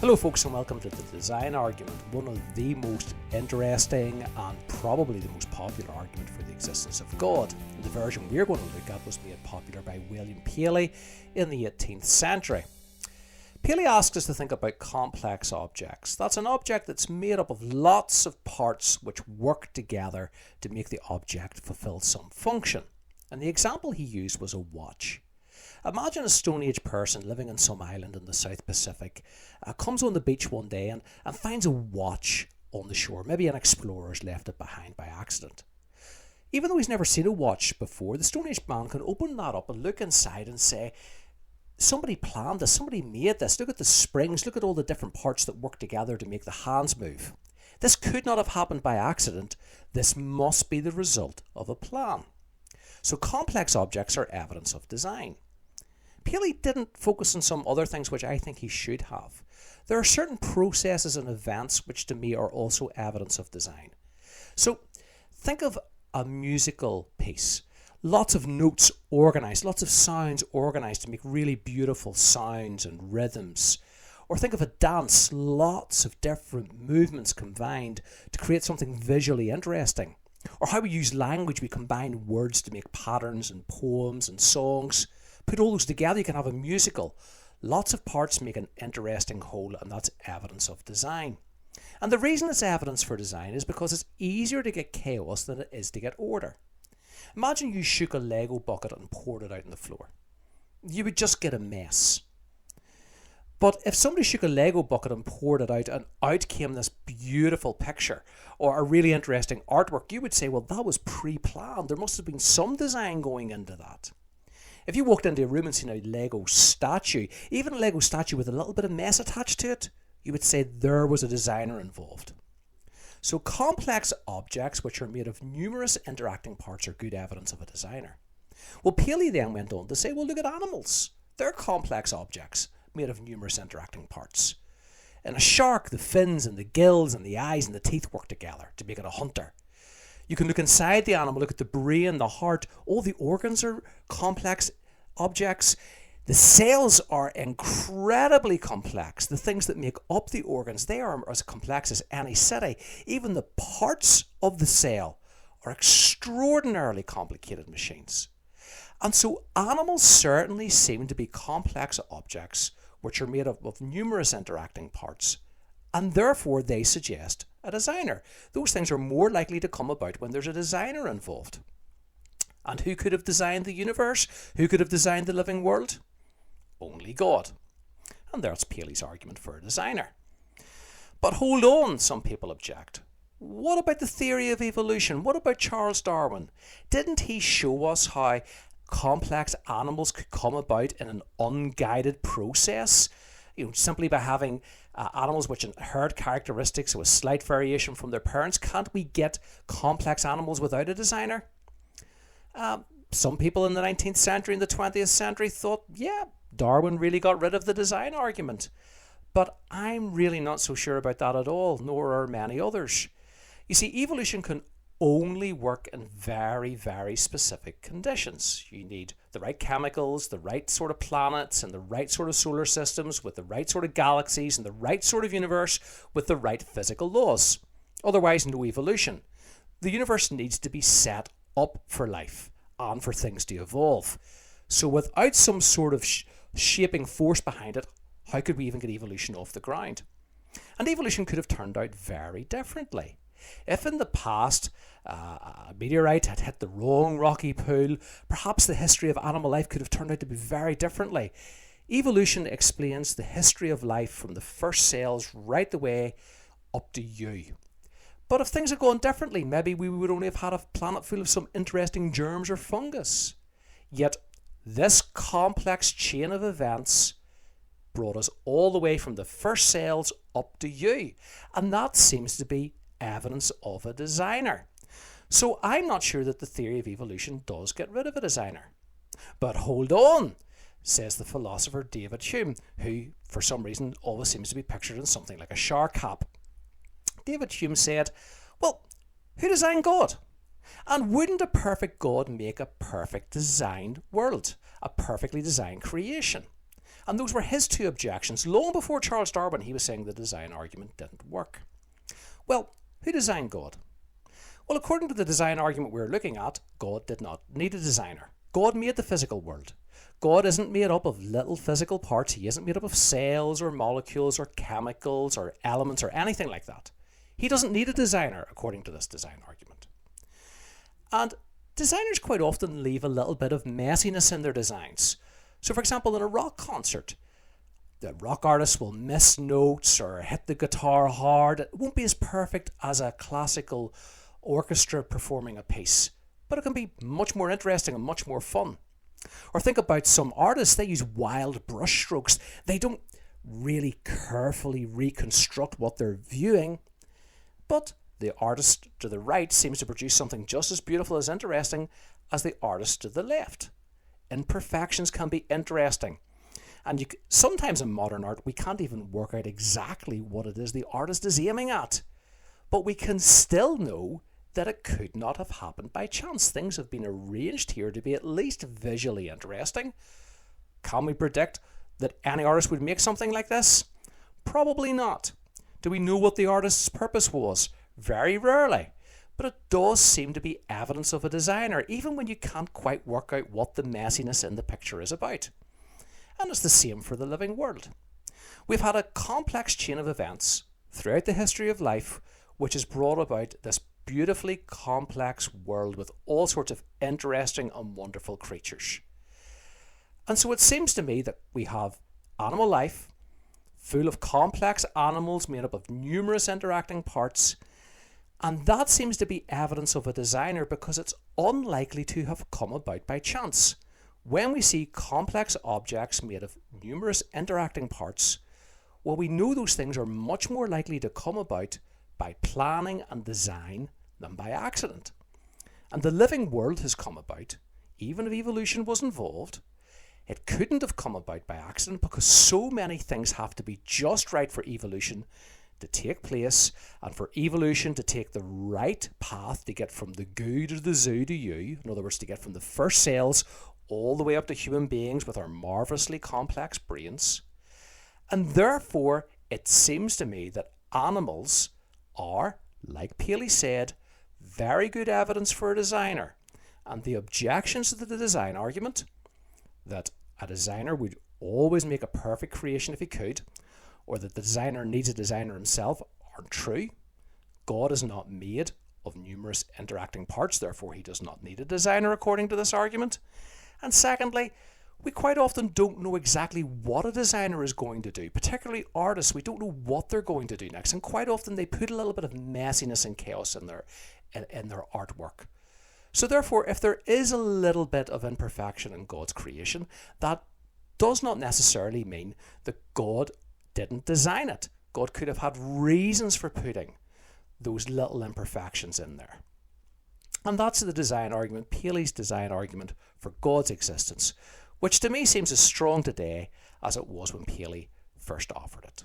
Hello folks and welcome to the design argument, one of the most interesting and probably the most popular argument for the existence of God. The version we're going to look at was made popular by William Paley in the 18th century. Paley asks us to think about complex objects. That's an object that's made up of lots of parts which work together to make the object fulfill some function. And the example he used was a watch. Imagine a Stone Age person living on some island in the South Pacific, comes on the beach one day and finds a watch on the shore. Maybe an explorer's left it behind by accident. Even though he's never seen a watch before, the Stone Age man can open that up and look inside and say, somebody planned this, somebody made this. Look at the springs, look at all the different parts that work together to make the hands move. This could not have happened by accident. This must be the result of a plan. So complex objects are evidence of design. Paley didn't focus on some other things which I think he should have. There are certain processes and events which to me are also evidence of design. So think of a musical piece. Lots of notes organised, lots of sounds organised to make really beautiful sounds and rhythms. Or think of a dance, lots of different movements combined to create something visually interesting. Or how we use language, we combine words to make patterns and poems and songs. Put all those together, you can have a musical. Lots of parts make an interesting whole, and that's evidence of design. And the reason it's evidence for design is because it's easier to get chaos than it is to get order. Imagine you shook a Lego bucket and poured it out on the floor. You would just get a mess. But if somebody shook a Lego bucket and poured it out, and out came this beautiful picture or a really interesting artwork, you would say, well, that was pre-planned. There must have been some design going into that. If you walked into a room and seen a Lego statue, even a Lego statue with a little bit of mess attached to it, you would say there was a designer involved. So complex objects which are made of numerous interacting parts are good evidence of a designer. Well, Paley then went on to say, well, look at animals. They're complex objects made of numerous interacting parts. In a shark, the fins and the gills and the eyes and the teeth work together to make it a hunter. You can look inside the animal, look at the brain, the heart. All the organs are complex objects. The cells are incredibly complex. The things that make up the organs, they are as complex as any city. Even the parts of the cell are extraordinarily complicated machines. And so animals certainly seem to be complex objects which are made up of numerous interacting parts. And therefore they suggest a designer. Those things are more likely to come about when there's a designer involved. And who could have designed the universe? Who could have designed the living world? Only God. And there's Paley's argument for a designer. But hold on, some people object. What about the theory of evolution? What about Charles Darwin? Didn't he show us how complex animals could come about in an unguided process? Simply by having animals which inherit characteristics with slight variation from their parents. Can't we get complex animals without a designer? Some people in the 19th century and the 20th century thought, yeah, Darwin really got rid of the design argument. But I'm really not so sure about that at all, nor are many others. You see, evolution can only work in very, very specific conditions. You need the right chemicals, the right sort of planets, and the right sort of solar systems, with the right sort of galaxies, and the right sort of universe, with the right physical laws. Otherwise, no evolution. The universe needs to be set up for life and for things to evolve. So without some sort of shaping force behind it, how could we even get evolution off the ground? And evolution could have turned out very differently. If in the past a meteorite had hit the wrong rocky pool, perhaps the history of animal life could have turned out to be very differently. Evolution explains the history of life from the first cells right the way up to you. But if things had gone differently, maybe we would only have had a planet full of some interesting germs or fungus. Yet this complex chain of events brought us all the way from the first cells up to you. And that seems to be evidence of a designer. So I'm not sure that the theory of evolution does get rid of a designer. But hold on, says the philosopher David Hume, who for some reason always seems to be pictured in something like a shark cap. David Hume said, well, who designed God? And wouldn't a perfect God make a perfect designed world, a perfectly designed creation? And those were his two objections. Long before Charles Darwin, he was saying the design argument didn't work. Well, who designed God? Well, according to the design argument we're looking at, God did not need a designer. God made the physical world. God isn't made up of little physical parts. He isn't made up of cells or molecules or chemicals or elements or anything like that. He doesn't need a designer, according to this design argument. And designers quite often leave a little bit of messiness in their designs. So, for example, in a rock concert, the rock artists will miss notes or hit the guitar hard. It won't be as perfect as a classical orchestra performing a piece, but it can be much more interesting and much more fun. Or think about some artists, they use wild brush strokes. They don't really carefully reconstruct what they're viewing, but the artist to the right seems to produce something just as beautiful as interesting as the artist to the left. Imperfections can be interesting. And sometimes in modern art, we can't even work out exactly what it is the artist is aiming at. But we can still know that it could not have happened by chance. Things have been arranged here to be at least visually interesting. Can we predict that any artist would make something like this? Probably not. Do we know what the artist's purpose was? Very rarely. But it does seem to be evidence of a designer, even when you can't quite work out what the messiness in the picture is about. And it's the same for the living world. We've had a complex chain of events throughout the history of life which has brought about this beautifully complex world with all sorts of interesting and wonderful creatures. And so it seems to me that we have animal life full of complex animals made up of numerous interacting parts, and that seems to be evidence of a designer because it's unlikely to have come about by chance. When we see complex objects made of numerous interacting parts, well, we know those things are much more likely to come about by planning and design than by accident. And the living world has come about, even if evolution was involved. It couldn't have come about by accident because so many things have to be just right for evolution to take place and for evolution to take the right path to get from the goo to the zoo to you. In other words, to get from the first cells all the way up to human beings with our marvellously complex brains. And therefore, it seems to me that animals are, like Paley said, very good evidence for a designer. And the objections to the design argument, that a designer would always make a perfect creation if he could, or that the designer needs a designer himself, aren't true. God is not made of numerous interacting parts, therefore he does not need a designer according to this argument. And secondly, we quite often don't know exactly what a designer is going to do, particularly artists. We don't know what they're going to do next, and quite often they put a little bit of messiness and chaos in their artwork. So therefore, if there is a little bit of imperfection in God's creation, that does not necessarily mean that God didn't design it. God could have had reasons for putting those little imperfections in there. And that's the design argument, Paley's design argument for God's existence, which to me seems as strong today as it was when Paley first offered it.